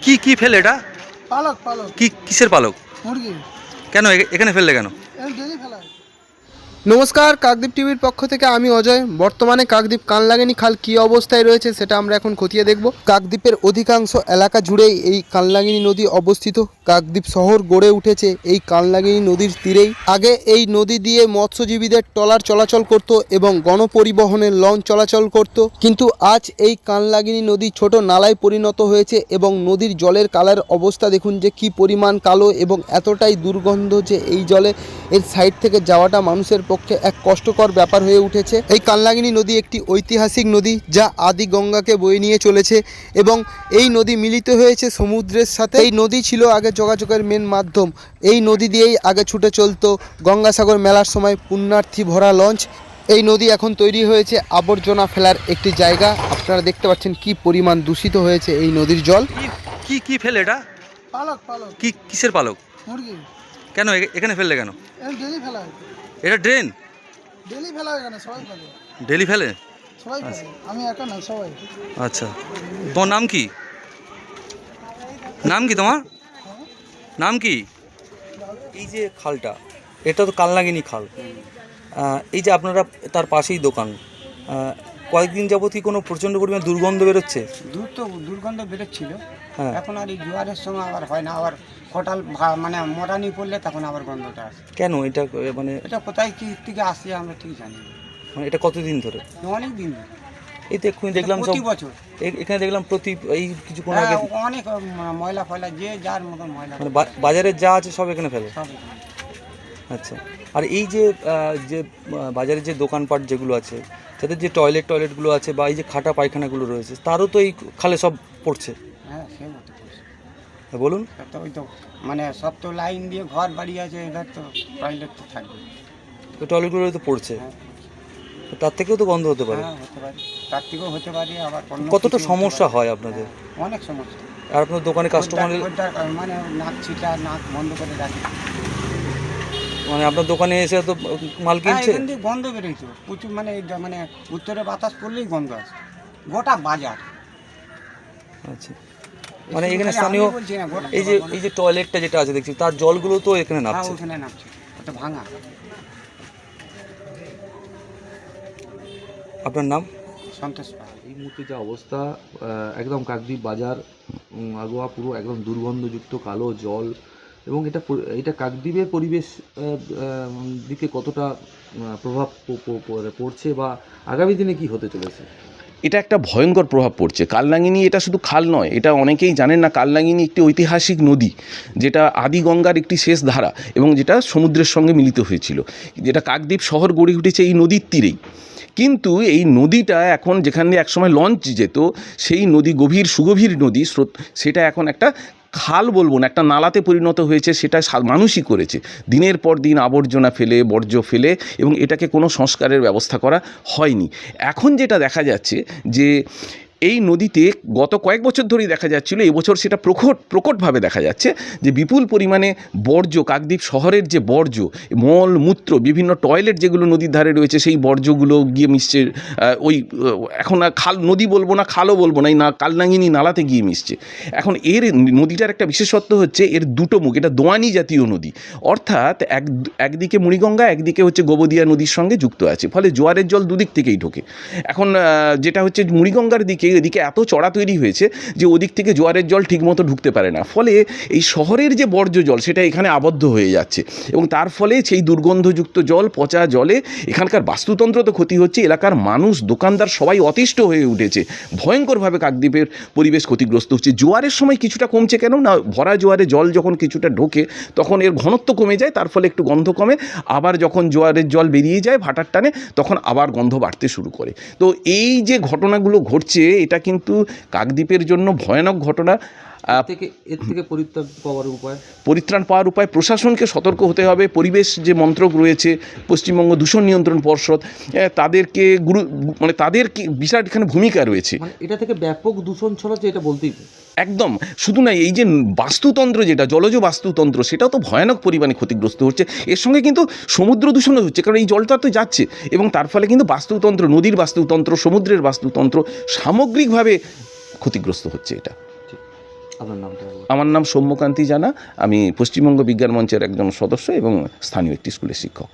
কি কি ফেলে এটা? পালক পালক কি কিসের পালক? মুরগি কেন এখানে ফেললে কেন? ডেলি ফেলা হয়। নমস্কার, কাকদ্বীপ টিভির পক্ষ থেকে আমি অজয়। বর্তমানে কাকদ্বীপ কানলাগিনি খাল কী অবস্থায় রয়েছে সেটা আমরা এখন খতিয়ে দেখব। কাকদ্বীপের অধিকাংশ এলাকা জুড়েই এই কানলাগিনি নদী অবস্থিত। কাকদ্বীপ শহর গড়ে উঠেছে এই কানলাগিনি নদীর তীরেই। আগে এই নদী দিয়ে মৎস্যজীবীদের ট্রলার চলাচল করত এবং গণপরিবহনের লঞ্চ চলাচল করত, কিন্তু আজ এই কানলাগিনি নদী ছোট নালায় পরিণত হয়েছে এবং নদীর জলের কালার অবস্থা দেখুন যে কি পরিমাণ কালো এবং এতটাই দুর্গন্ধ যে এই জলে এর সাইড থেকে যাওয়াটা মানুষের পক্ষে এক কষ্টকর ব্যাপার হয়ে উঠেছে। এই কানলাগিনি নদী একটি ঐতিহাসিক নদী যা আদি গঙ্গাকে বয়ে নিয়ে চলেছে এবং এই নদী মিলিত হয়েছে সমুদ্রের সাথে। এই নদী ছিল আগে যোগাযোগের মেন মাধ্যম। এই নদী দিয়েই আগে ছুটে চলতো গঙ্গাসাগর মেলার সময় পুণ্যার্থী ভরা লঞ্চ। এই নদী এখন তৈরি হয়েছে আবর্জনা ফেলার একটি জায়গা। আপনারা দেখতে পাচ্ছেন কি পরিমাণ দূষিত হয়েছে এই নদীর জল। কি কি ফেলে এটা? পালক পালক কি কিসের পালক? মুরগি কেন এখানে ফেললে কেন? ডেলি ফেলা হয়। এটা ড্রেন? ডেলি ফেলা হয় কেন? সবাই ফেলে, ডেলি ফেলে? সবাই ফেলে, আমি একা না, সবাই। আচ্ছা, তোমার নাম কি? নাম কি তোমার? নাম কি? এই যে খালটা, এটা তো কালনাগিনি খাল। এই যে আপনারা তার পাশেই দোকান, কয়েকদিন যাবত কি কোনো প্রচণ্ড পরিমাণে দুর্গন্ধ বেরোচ্ছে? দুর্গন্ধ বেরোচ্ছিল। হ্যাঁ। এখন আর এই জোয়ারের সময় আবার হয় না, আবার কোটাল মানে মোটানি পড়লে তখন আবার গন্ধটা আসে। কেন এটা মানে এটা কোথায় কি থেকে আসছে আমরা ঠিক জানি না। মানে এটা কতদিন ধরে? অনেক দিন ধরে। এই তো এক্ষুনি দেখলাম সব প্রতি বছর। এখানে দেখলাম এই কিছুক্ষণ হ্যাঁ, আগে অনেক ময়লা ফয়লা যে যার মতন ময়লা মানে বাজারে যা আছে সব এখানে ফেলে। সব এখানে। আচ্ছা, আর এই যে বাজারে যে দোকানপাট যেগুলো আছে, তাদের যে টয়লেটগুলো আছে বা এই যে খাটা পায়খানাগুলো রয়েছে, তারও তো এই খালে সব পড়ছে। হ্যাঁ, সে মতো করছে। হ্যাঁ, বলুন। তো ওই তো মানে সব তো লাইন দিয়ে ঘর বাড়ি আছে, এবার তো টয়লেট তো থাকবে। ওই টয়লেটগুলো তো পড়ছে, হ্যাঁ, তার থেকেও তো গন্ধ হতে পারে। হ্যাঁ, হতে পারে, তার থেকেও হতে পারে। আবার অন্য কতটা কিছু হতে সমস্যা পারে। হয় আপনাদের? হ্যাঁ, অনেক সমস্যা। আর আপনার দোকানে কাস্টমার মানে নাক ছিটা, নাক বন্ধ করে রাখে। মানে আপনার দোকানে এসে তো মাল কিনছে? এখান দিয়ে গন্ধ বেরোইতো প্রচুর, মানে মানে উত্তরে বাতাস পড়লেই গন্ধ আছে গোটা বাজার। আচ্ছা, মানে এখানে স্থানীয় এই যে টয়লেটটা যেটা আছে দেখছি, তার জলগুলো তো এখানে নামছে। ওখানে নামছে, ওটা ভাঙা। আপনার নাম? সন্তোষ পাল। এই মুহূর্তে যা অবস্থা, একদম কাকদ্বীপ বাজার আগোয়া পুরো একদম দুর্গন্ধযুক্ত কালো জল, এবং এটা কাকদ্বীপের পরিবেশ দিকে কতটা প্রভাব পড়ছে বা আগামী দিনে কি হতে চলেছে? এটা একটা ভয়ঙ্কর প্রভাব পড়ছে। কালনাগিনি এটা শুধু খাল নয়, এটা অনেকেই জানেন না। কালনাগিনি একটি ঐতিহাসিক নদী, যেটা আদি গঙ্গার একটি শেষ ধারা এবং যেটা সমুদ্রের সঙ্গে মিলিত হয়েছিল। যেটা কাকদ্বীপ শহর গড়ে উঠেছে এই নদীর তীরেই। কিন্তু এই নদীটা এখন, যেখানে একসময় লঞ্চ যেত, সেই নদী গভীর সুগভীর নদী স্রোত, সেটা এখন একটা খাল বলবো না, একটা নালাতে পরিণত হয়েছে। সেটা মানুষই করেছে, দিনের পর দিন আবর্জনা ফেলে, বর্জ্য ফেলে, এবং এটাকে কোনো সংস্কারের ব্যবস্থা করা হয়নি। এখন যেটা দেখা যাচ্ছে যে এই নদীতে গত কয়েক বছর ধরেই দেখা যাচ্ছিল, এবছর সেটা প্রকটভাবে দেখা যাচ্ছে যে বিপুল পরিমাণে বর্জ্য, কাকদ্বীপ শহরের যে বর্জ্য, মল মূত্র, বিভিন্ন টয়লেট যেগুলো নদীর ধারে রয়েছে, সেই বর্জ্যগুলো গিয়ে মিশছে ওই, এখন আর খাল নদী বলবো না, খালও বলবো না, এই কালনাগিনি নালাতে গিয়ে মিশছে। এখন এর নদীটার একটা বিশেষত্ব হচ্ছে এর দুটো মুখ। এটা দোয়ানি জাতীয় নদী, অর্থাৎ একদিকে মুড়িগঙ্গা, একদিকে হচ্ছে গোবদিয়া নদীর সঙ্গে যুক্ত আছে, ফলে জোয়ারের জল দুদিক থেকেই ঢোকে। এখন যেটা হচ্ছে মুড়িগঙ্গার এদিকে এত চড়া তৈরি হয়েছে যে ওদিক থেকে জোয়ারের জল ঠিকমতো ঢুকতে পারে না, ফলে এই শহরের যে বর্জ্য জল সেটা এখানে আবদ্ধ হয়ে যাচ্ছে, এবং তার ফলে সেই দুর্গন্ধযুক্ত জল, পচা জলে এখানকার বাস্তুতন্ত্র তো ক্ষতি হচ্ছে, এলাকার মানুষ, দোকানদার সবাই অতিষ্ঠ হয়ে উঠেছে। ভয়ঙ্করভাবে কাকদ্বীপের পরিবেশ ক্ষতিগ্রস্ত হচ্ছে। জোয়ারের সময় কিছুটা কমছে, কেন না ভরা জোয়ারে জল যখন কিছুটা ঢোকে তখন এর ঘনত্ব কমে যায়, তার ফলে একটু গন্ধ কমে। আবার যখন জোয়ারের জল বেরিয়ে যায় ভাটার টানে, তখন আবার গন্ধ বাড়তে শুরু করে। তো এই যে ঘটনাগুলো ঘটছে, এটা কিন্তু কাকদ্বীপের জন্য ভয়ানক ঘটনা। এর থেকে পরিত্রাণ পাওয়ার উপায় প্রশাসনকে সতর্ক হতে হবে। পরিবেশ যে মন্ত্রক রয়েছে, পশ্চিমবঙ্গ দূষণ নিয়ন্ত্রণ পর্ষদ, তাদেরকে মানে তাদের কি বিরাট এখানে ভূমিকা রয়েছে। মানে এটা থেকে ব্যাপক দূষণ ছড়াচ্ছে, এটা বলতেই একদম। শুধু না, এই যে বাস্তুতন্ত্র, যেটা জলজ বাস্তুতন্ত্র, সেটাও তো ভয়ানক পরিমাণে ক্ষতিগ্রস্ত হচ্ছে। এর সঙ্গে কিন্তু সমুদ্র দূষণও হচ্ছে, কারণ এই জলটা তো যাচ্ছে, এবং তার ফলে কিন্তু বাস্তুতন্ত্র, নদীর বাস্তুতন্ত্র, সমুদ্রের বাস্তুতন্ত্র সামগ্রিকভাবে ক্ষতিগ্রস্ত হচ্ছে এটা। আপনার নামটা একবার। আমার নাম সৌম্যকান্তি জানা, আমি পশ্চিমবঙ্গ বিজ্ঞান মঞ্চের একজন সদস্য এবং স্থানীয় একটি স্কুলের শিক্ষক।